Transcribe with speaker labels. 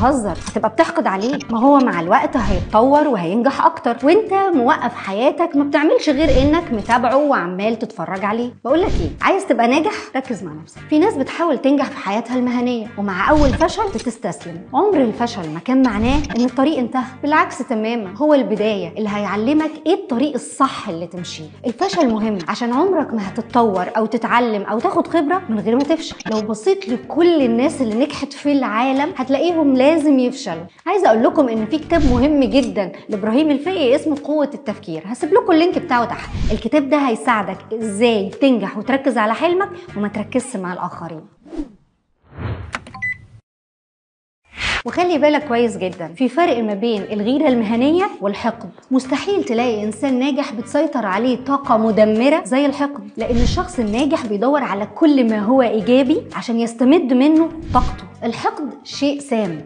Speaker 1: بتهزر، هتبقى بتحقد عليه. ما هو مع الوقت هيتطور وهينجح اكتر، وانت موقف حياتك ما بتعملش غير انك متابعه وعمال تتفرج عليه. بقول لك ايه، عايز تبقى ناجح ركز مع نفسك. في ناس بتحاول تنجح في حياتها المهنيه ومع اول فشل بتستسلم. عمر الفشل ما كان معناه ان الطريق انتهى، بالعكس تماما، هو البدايه اللي هيعلمك ايه الطريق الصح اللي تمشيه. الفشل مهم عشان عمرك ما هتتطور او تتعلم او تاخد خبره من غير ما تفشل. لو بصيت لكل الناس اللي نجحت في العالم هتلاقيهم لازم يفشلوا. عايزه اقول لكم ان في كتاب مهم جدا لابراهيم الفقي اسمه قوه التفكير، هسيب لكم اللينك بتاعه تحت. الكتاب ده هيساعدك ازاي تنجح وتركز على حلمك وما تركزش مع الاخرين. وخلي بالك كويس جدا، في فرق ما بين الغيرة المهنية والحقد. مستحيل تلاقي إنسان ناجح بتسيطر عليه طاقة مدمرة زي الحقد، لأن الشخص الناجح بيدور على كل ما هو إيجابي عشان يستمد منه طاقته. الحقد شيء سام